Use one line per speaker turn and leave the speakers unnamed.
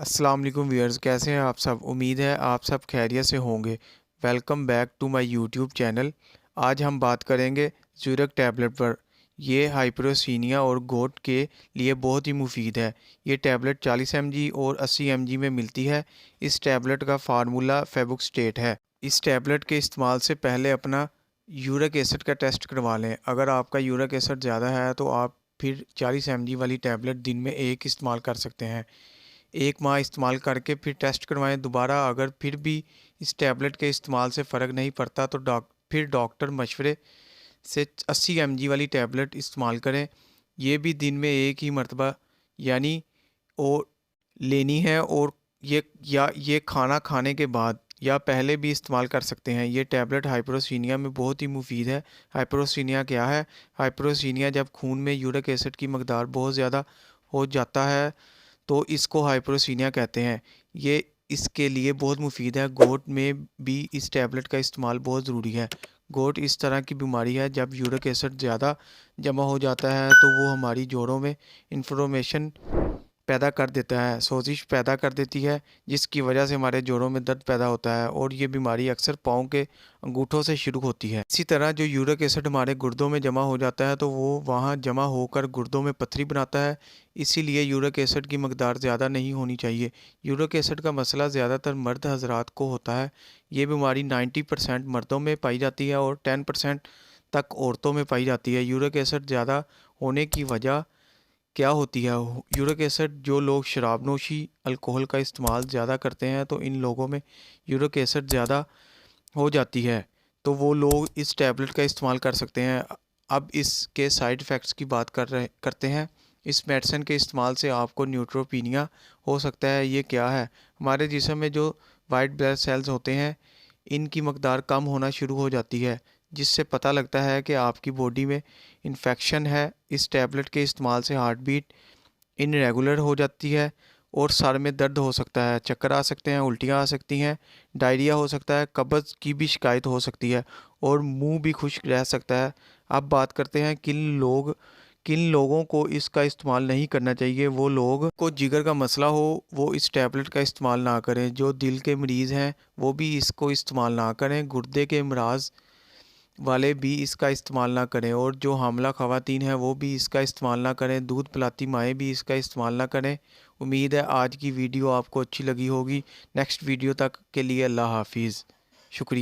السلام علیکم ویئرز، کیسے ہیں آپ سب؟ امید ہے آپ سب خیریت سے ہوں گے۔ Welcome back to my YouTube channel. آج ہم بات کریں گے زیورک ٹیبلٹ پر۔ یہ ہائپروسینیا اور گوٹ کے لیے بہت ہی مفید ہے۔ یہ ٹیبلٹ 40 mg اور 80 mg میں ملتی ہے۔ اس ٹیبلٹ کا فارمولا فیبوکسٹیٹ ہے۔ اس ٹیبلٹ کے استعمال سے پہلے اپنا یورک ایسڈ کا ٹیسٹ کروا لیں۔ اگر آپ کا یورک ایسڈ زیادہ ہے تو آپ پھر 40 mg والی ٹیبلٹ دن میں ایک استعمال کر سکتے ہیں۔ 1 ماہ استعمال کر کے پھر ٹیسٹ کروائیں دوبارہ۔ اگر پھر بھی اس ٹیبلٹ کے استعمال سے فرق نہیں پڑتا تو پھر ڈاکٹر مشورے سے 80 mg والی ٹیبلٹ استعمال کریں۔ یہ بھی دن میں ایک ہی مرتبہ یعنی اور لینی ہے، اور یہ کھانا کھانے کے بعد یا پہلے بھی استعمال کر سکتے ہیں۔ یہ ٹیبلٹ ہائپروسینیا میں بہت ہی مفید ہے۔ ہائپروسینیا کیا ہے؟ ہائپروسینیا جب خون میں یورک ایسڈ کی مقدار بہت زیادہ ہو جاتا ہے تو اس کو ہائپروسینیا کہتے ہیں۔ یہ اس کے لیے بہت مفید ہے۔ گوٹ میں بھی اس ٹیبلٹ کا استعمال بہت ضروری ہے۔ گوٹ اس طرح کی بیماری ہے جب یورک ایسڈ زیادہ جمع ہو جاتا ہے تو وہ ہماری جوڑوں میں انفلمیشن پیدا کر دیتا ہے، سوزش پیدا کر دیتی ہے، جس کی وجہ سے ہمارے جوڑوں میں درد پیدا ہوتا ہے، اور یہ بیماری اکثر پاؤں کے انگوٹھوں سے شروع ہوتی ہے۔ اسی طرح جو یورک ایسڈ ہمارے گردوں میں جمع ہو جاتا ہے تو وہ وہاں جمع ہو کر گردوں میں پتھری بناتا ہے۔ اسی لیے یورک ایسڈ کی مقدار زیادہ نہیں ہونی چاہیے۔ یورک ایسڈ کا مسئلہ زیادہ تر مرد حضرات کو ہوتا ہے۔ یہ بیماری 90% مردوں میں پائی جاتی ہے اور 10% تک عورتوں میں پائی جاتی ہے۔ یورک ایسڈ زیادہ ہونے کی وجہ کیا ہوتی ہے؟ یورک ایسڈ جو لوگ شراب نوشی، الکوہل کا استعمال زیادہ کرتے ہیں تو ان لوگوں میں یورک ایسڈ زیادہ ہو جاتی ہے، تو وہ لوگ اس ٹیبلٹ کا استعمال کر سکتے ہیں۔ اب اس کے سائیڈ ایفیکٹس کی بات کرتے ہیں۔ اس میڈیسن کے استعمال سے آپ کو نیوٹروپینیا ہو سکتا ہے۔ یہ کیا ہے؟ ہمارے جسم میں جو وائٹ بلڈ سیلز ہوتے ہیں ان کی مقدار کم ہونا شروع ہو جاتی ہے، جس سے پتہ لگتا ہے کہ آپ کی باڈی میں انفیکشن ہے۔ اس ٹیبلٹ کے استعمال سے ہارٹ بیٹ ان ریگولر ہو جاتی ہے اور سر میں درد ہو سکتا ہے، چکر آ سکتے ہیں، الٹیاں آ سکتی ہیں، ڈائریا ہو سکتا ہے، قبض کی بھی شکایت ہو سکتی ہے اور منہ بھی خشک رہ سکتا ہے۔ اب بات کرتے ہیں کن لوگوں کو اس کا استعمال نہیں کرنا چاہیے۔ وہ لوگ کو جگر کا مسئلہ ہو وہ اس ٹیبلٹ کا استعمال نہ کریں۔ جو دل کے مریض ہیں وہ بھی اس کو استعمال نہ کریں۔ گردے کے امراض والے بھی اس کا استعمال نہ کریں، اور جو حاملہ خواتین ہیں وہ بھی اس کا استعمال نہ کریں۔ دودھ پلاتی مائیں بھی اس کا استعمال نہ کریں۔ امید ہے آج کی ویڈیو آپ کو اچھی لگی ہوگی۔ نیکسٹ ویڈیو تک کے لیے اللہ حافظ، شکریہ۔